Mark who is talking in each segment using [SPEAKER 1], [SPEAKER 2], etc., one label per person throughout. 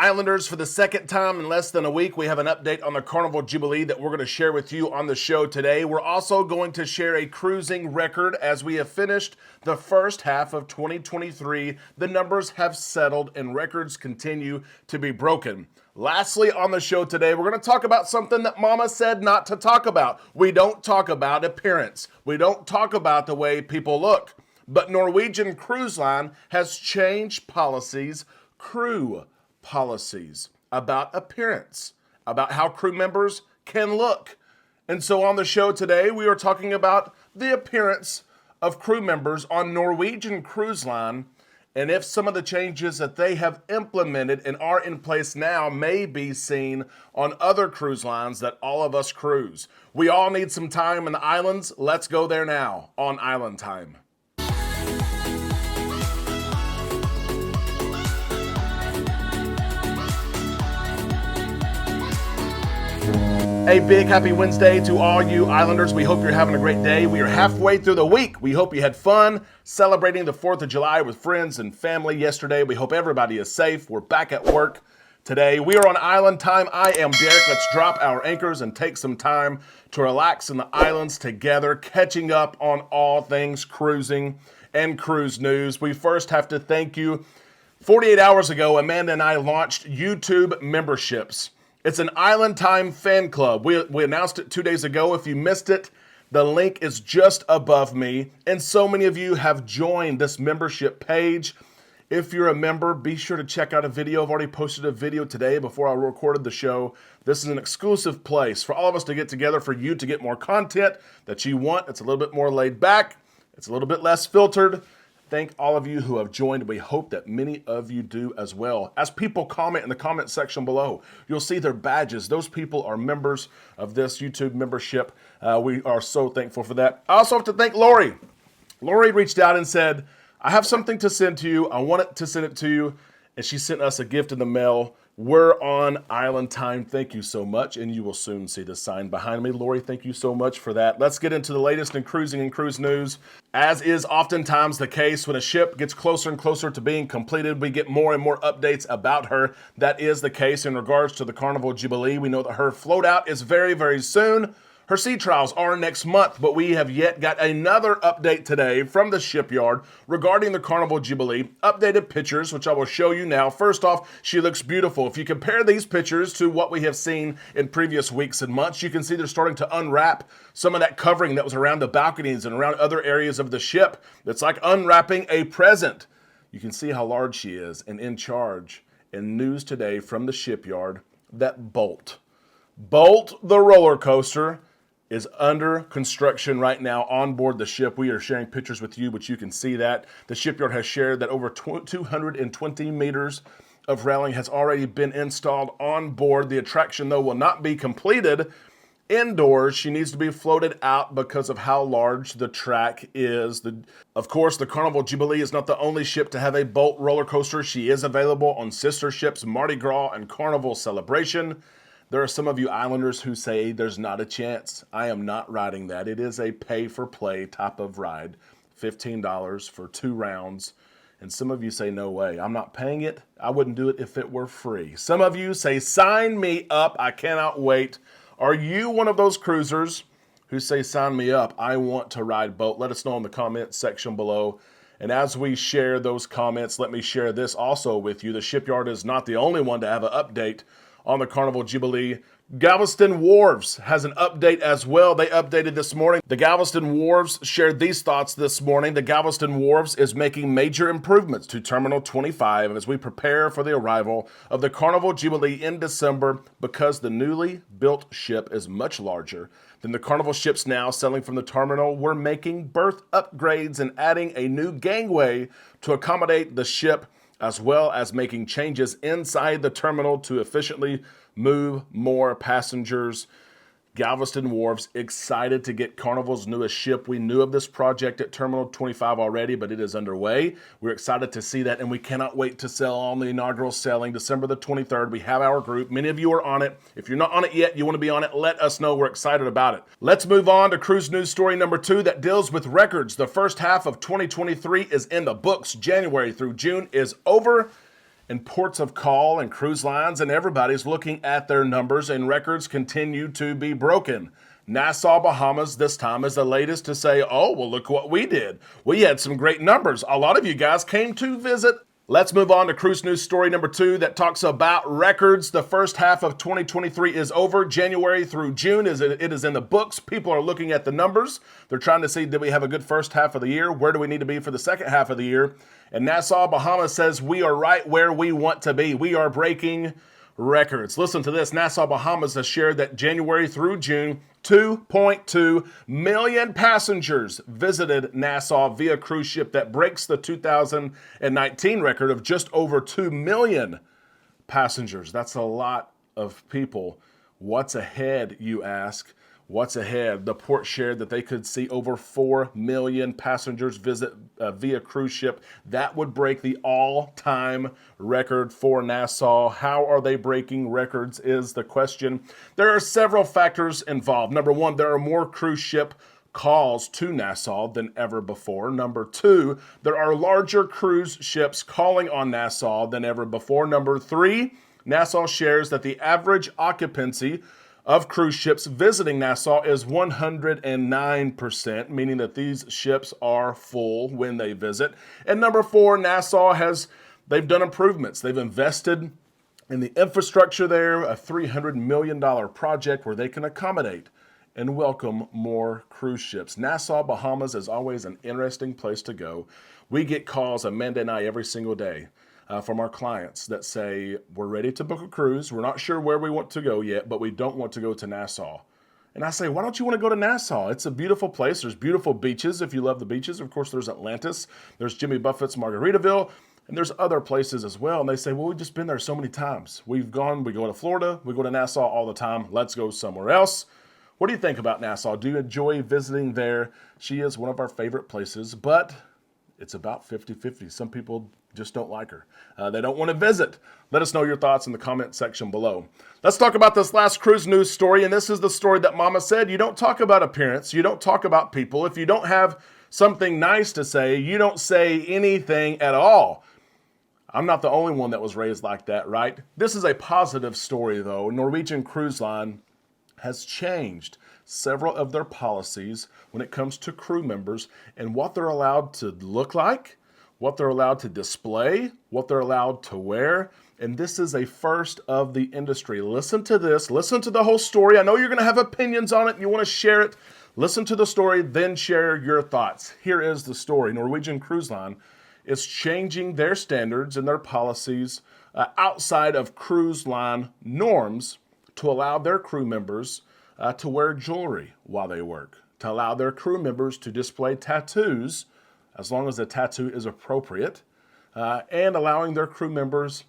[SPEAKER 1] Islanders, for the second time in less than a week, we have an update on the Carnival Jubilee that we're going to share with you on the show today. We're also going to share a cruising record as we have finished the first half of 2023. The numbers have settled and records continue to be broken. Lastly, on the show today, we're going to talk about something that Mama said not to talk about. We don't talk about appearance. We don't talk about the way people look. But Norwegian Cruise Line has changed crew policies about appearance, about how crew members can look. And so on the show today, we are talking about the appearance of crew members on Norwegian Cruise Line and if some of the changes that they have implemented and are in place now may be seen on other cruise lines that all of us cruise. We all need some time in the islands. Let's go there now on Island Time. A big happy Wednesday to all you Islanders. We hope you're having a great day. We are halfway through the week. We hope you had fun celebrating the 4th of July with friends and family yesterday. We hope everybody is safe. We're back at work today. We are on Island Time. I am Derek. Let's drop our anchors and take some time to relax in the islands together, catching up on all things cruising and cruise news. We first have to thank you. 48 hours ago, Amanda and I launched YouTube memberships. It's an Island Time fan club. We announced it 2 days ago. If you missed it, the link is just above me. And so many of you have joined this membership page. If you're a member, be sure to check out a video. I've already posted a video today before I recorded the show. This is an exclusive place for all of us to get together, for you to get more content that you want. It's a little bit more laid back. It's a little bit less filtered. Thank all of you who have joined. We hope that many of you do as well. As people comment in the comment section below, you'll see their badges. Those people are members of this YouTube membership. We are so thankful for that. I also have to thank Lori. Lori reached out and said, I have something to send to you. I wanted to send it to you. And she sent us a gift in the mail. We're on Island Time. Thank you so much. And you will soon see the sign behind me. Lori, thank you so much for that. Let's get into the latest in cruising and cruise news. As is oftentimes the case, when a ship gets closer and closer to being completed, we get more and more updates about her. That is the case in regards to the Carnival Jubilee. We know that her float out is very, very soon. Her sea trials are next month, but we have yet got another update today from the shipyard regarding the Carnival Jubilee. Updated pictures, which I will show you now. First off, she looks beautiful. If you compare these pictures to what we have seen in previous weeks and months, you can see they're starting to unwrap some of that covering that was around the balconies and around other areas of the ship. It's like unwrapping a present. You can see how large she is and in charge. And news today from the shipyard that Bolt the roller coaster, is under construction right now on board the ship. We are sharing pictures with you, but you can see that. The shipyard has shared that over 220 meters of railing has already been installed on board. The attraction, though, will not be completed indoors. She needs to be floated out because of how large the track is. Of course, the Carnival Jubilee is not the only ship to have a Bolt roller coaster. She is available on sister ships Mardi Gras and Carnival Celebration. There are some of you Islanders who say there's not a chance. I am not riding that. It is a pay-for-play type of ride, $15 for 2 rounds. And some of you say, no way, I'm not paying it. I wouldn't do it if it were free. Some of you say, sign me up. I cannot wait. Are you one of those cruisers who say, sign me up? I want to ride Boat. Let us know in the comment section below. And as we share those comments, let me share this also with you. The shipyard is not the only one to have an update on the Carnival Jubilee. Galveston Wharves has an update as well. They updated this morning. The Galveston Wharves shared these thoughts this morning. The Galveston Wharves is making major improvements to Terminal 25 as we prepare for the arrival of the Carnival Jubilee in December because the newly built ship is much larger than the Carnival ships now sailing from the terminal. We're making berth upgrades and adding a new gangway to accommodate the ship, as well as making changes inside the terminal to efficiently move more passengers. Galveston Wharves excited to get Carnival's newest ship. We knew of this project at Terminal 25 already, but it is underway. We're excited to see that, and we cannot wait to sail on the inaugural sailing, December the 23rd. We have our group. Many of you are on it. If you're not on it yet, you want to be on it, let us know. We're excited about it. Let's move on to cruise news story number 2 that deals with records. The first half of 2023 is in the books. January through June is over. and ports of call and cruise lines, and everybody's looking at their numbers, and records continue to be broken. Nassau, Bahamas this time is the latest to say, oh, well, look what we did. We had some great numbers. A lot of you guys came to visit. Let's move on to cruise news story number 2 that talks about records. The first half of 2023 is over. January through June, it is in the books. People are looking at the numbers. They're trying to see, did we have a good first half of the year? Where do we need to be for the second half of the year? And Nassau, Bahamas says we are right where we want to be. We are breaking records. Listen to this. Nassau, Bahamas has shared that January through June, 2.2 million passengers visited Nassau via cruise ship. That breaks the 2019 record of just over 2 million passengers. That's a lot of people. What's ahead, you ask? What's ahead? The port shared that they could see over 4 million passengers visit via cruise ship. That would break the all-time record for Nassau. How are they breaking records is the question. There are several factors involved. Number one, there are more cruise ship calls to Nassau than ever before. Number two, there are larger cruise ships calling on Nassau than ever before. Number three, Nassau shares that the average occupancy of cruise ships visiting Nassau is 109%, meaning that these ships are full when they visit. And number four, they've done improvements. They've invested in the infrastructure there, a $300 million project where they can accommodate and welcome more cruise ships. Nassau, Bahamas is always an interesting place to go. We get calls, Amanda and I, every single day from our clients that say, we're ready to book a cruise. We're not sure where we want to go yet, but we don't want to go to Nassau. And I say, why don't you want to go to Nassau? It's a beautiful place. There's beautiful beaches if you love the beaches. Of course, there's Atlantis. There's Jimmy Buffett's Margaritaville. And there's other places as well. And they say, well, we've just been there so many times. We go to Florida. We go to Nassau all the time. Let's go somewhere else. What do you think about Nassau? Do you enjoy visiting there? She is one of our favorite places, but it's about 50-50. Some people just don't like her. They don't want to visit. Let us know your thoughts in the comment section below. Let's talk about this last cruise news story, and this is the story that Mama said. You don't talk about appearance. You don't talk about people. If you don't have something nice to say, you don't say anything at all. I'm not the only one that was raised like that, right? This is a positive story, though. Norwegian Cruise Line has changed several of their policies when it comes to crew members and what they're allowed to look like, what they're allowed to display, what they're allowed to wear. And this is a first of the industry. Listen to this. Listen to the whole story. I know you're going to have opinions on it and you want to share it. Listen to the story, then share your thoughts. Here is the story. Norwegian Cruise Line is changing their standards and their policies outside of cruise line norms to allow their crew members to wear jewelry while they work, to allow their crew members to display tattoos as long as the tattoo is appropriate, and allowing their crew members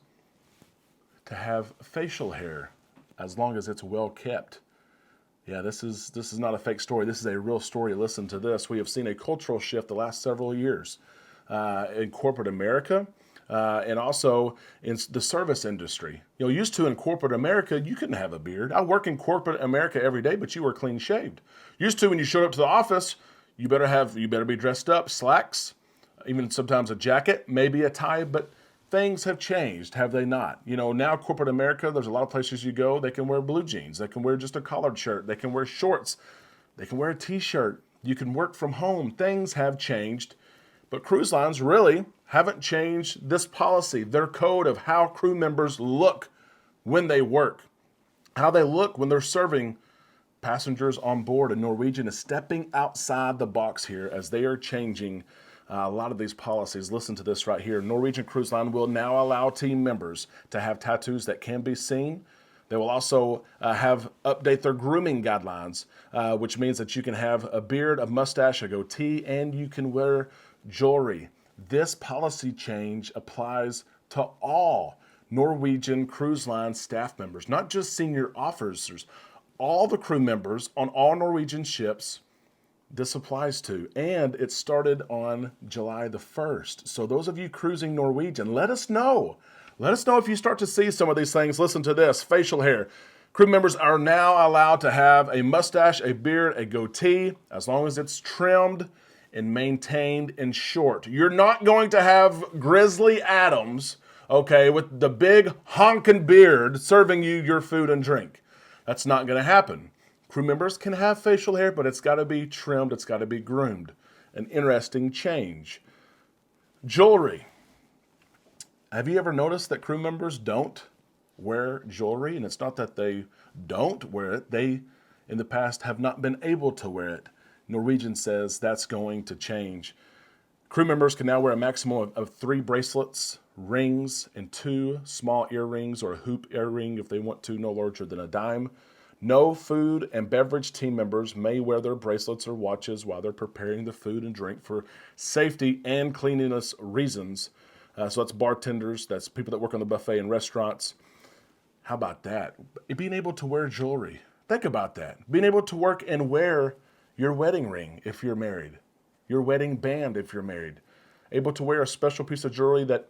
[SPEAKER 1] to have facial hair as long as it's well kept. Yeah, this is not a fake story. This is a real story. Listen to this. We have seen a cultural shift the last several years in corporate America and also in the service industry. You know, used to in corporate America, you couldn't have a beard. I work in corporate America every day, but you were clean shaved. Used to when you showed up to the office, you better be dressed up, slacks, even sometimes a jacket, maybe a tie, but things have changed, have they not? You know, now corporate America, there's a lot of places you go, they can wear blue jeans, they can wear just a collared shirt, they can wear shorts, they can wear a t-shirt, you can work from home. Things have changed, but cruise lines really haven't changed this policy, their code of how crew members look when they work, how they look when they're serving passengers on board. And Norwegian is stepping outside the box here as they are changing a lot of these policies. Listen to this right here. Norwegian Cruise Line will now allow team members to have tattoos that can be seen. They will also update their grooming guidelines, which means that you can have a beard, a mustache, a goatee, and you can wear jewelry. This policy change applies to all Norwegian Cruise Line staff members, not just senior officers. All the crew members on all Norwegian ships, this applies to. And it started on July the 1st. So those of you cruising Norwegian, let us know. Let us know if you start to see some of these things. Listen to this, facial hair. Crew members are now allowed to have a mustache, a beard, a goatee, as long as it's trimmed and maintained and short. You're not going to have Grizzly Adams okay, with the big honking beard serving you your food and drink. That's not going to happen. Crew members can have facial hair, but it's got to be trimmed, it's got to be groomed. An interesting change. Jewelry. Have you ever noticed that crew members don't wear jewelry? And it's not that they don't wear it. They, in the past, have not been able to wear it. Norwegian says that's going to change. Crew members can now wear a maximum of 3 bracelets, rings, and 2 small earrings or a hoop earring if they want to, no larger than a dime. No food and beverage team members may wear their bracelets or watches while they're preparing the food and drink for safety and cleanliness reasons. So that's bartenders, that's people that work on the buffet in restaurants. How about that? Being able to wear jewelry. Think about that. Being able to work and wear your wedding ring if you're married, your wedding band if you're married. Able to wear a special piece of jewelry that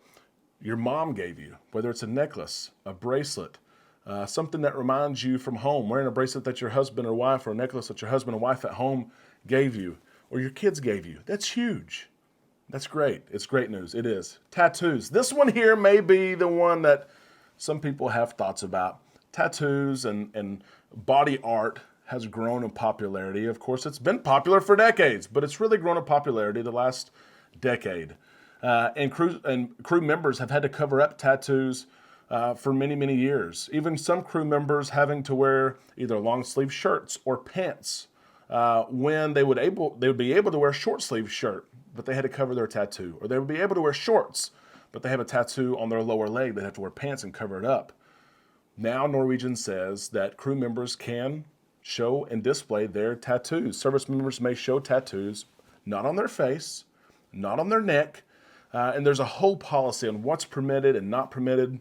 [SPEAKER 1] your mom gave you, whether it's a necklace, a bracelet, something that reminds you from home, wearing a bracelet that your husband or wife or a necklace that your husband or wife at home gave you or your kids gave you. That's huge. That's great. It's great news. It is. Tattoos. This one here may be the one that some people have thoughts about. Tattoos and body art has grown in popularity. Of course, it's been popular for decades, but it's really grown in popularity the last decade. And crew members have had to cover up tattoos for many, many years. Even some crew members having to wear either long sleeve shirts or pants when they would be able to wear a short sleeve shirt, but they had to cover their tattoo. Or they would be able to wear shorts, but they have a tattoo on their lower leg. They have to wear pants and cover it up. Now Norwegian says that crew members can show and display their tattoos. Service members may show tattoos, not on their face, not on their neck, and there's a whole policy on what's permitted and not permitted.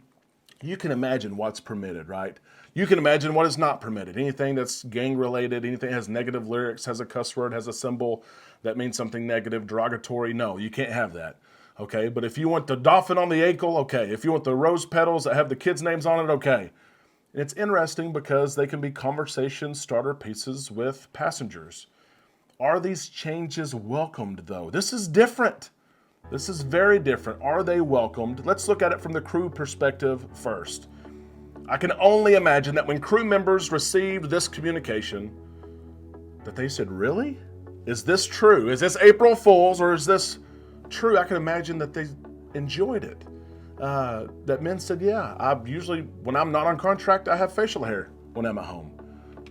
[SPEAKER 1] You can imagine what's permitted, right? You can imagine what is not permitted. Anything that's gang-related, anything that has negative lyrics, has a cuss word, has a symbol that means something negative, derogatory, no, you can't have that. Okay, but if you want the dolphin on the ankle, okay. If you want the rose petals that have the kids' names on it, okay. And it's interesting because they can be conversation starter pieces with passengers. Are these changes welcomed, though? This is different. This is very different. Are they welcomed? Let's look at it from the crew perspective first. I can only imagine that when crew members received this communication, that they said, really? Is this true? Is this April Fool's or is this true? I can imagine that they enjoyed it. That men said, yeah, I usually, when I'm not on contract, I have facial hair when I'm at home.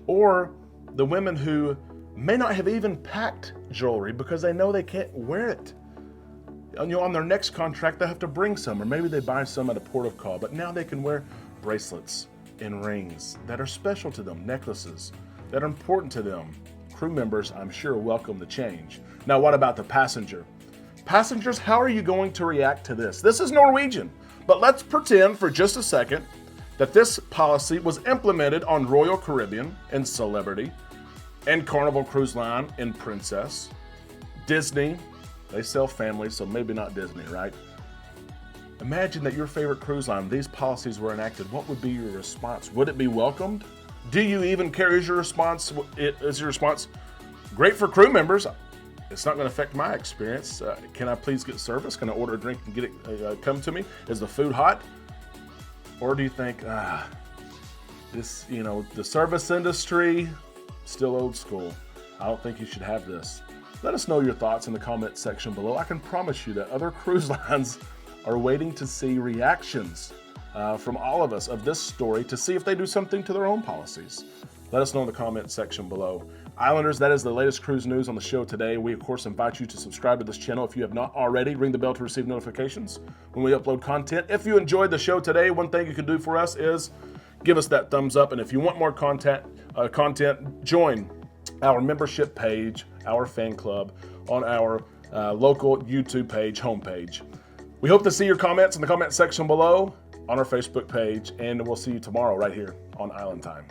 [SPEAKER 1] Or the women who may not have even packed jewelry because they know they can't wear it. On their next contract, they have to bring some, or maybe they buy some at a port of call, but now they can wear bracelets and rings that are special to them, necklaces that are important to them. Crew members, I'm sure, welcome the change. Now, what about the passenger? Passengers, how are you going to react to this? This is Norwegian, but let's pretend for just a second that this policy was implemented on Royal Caribbean and Celebrity and Carnival Cruise Line and Princess, Disney. They sell families, so maybe not Disney, right? Imagine that your favorite cruise line, these policies were enacted. What would be your response? Would it be welcomed? Do you even care? Is your response great for crew members? It's not going to affect my experience. Can I please get service? Can I order a drink and get it come to me? Is the food hot? Or do you think, the service industry, still old school. I don't think you should have this. Let us know your thoughts in the comment section below. I can promise you that other cruise lines are waiting to see reactions from all of us of this story to see if they do something to their own policies. Let us know in the comment section below. Islanders, that is the latest cruise news on the show today. We, of course, invite you to subscribe to this channel if you have not already. Ring the bell to receive notifications when we upload content. If you enjoyed the show today, one thing you can do for us is give us that thumbs up. And if you want more content, join our membership page, our fan club, on our local YouTube page, homepage. We hope to see your comments in the comment section below on our Facebook page, and we'll see you tomorrow right here on Island Time.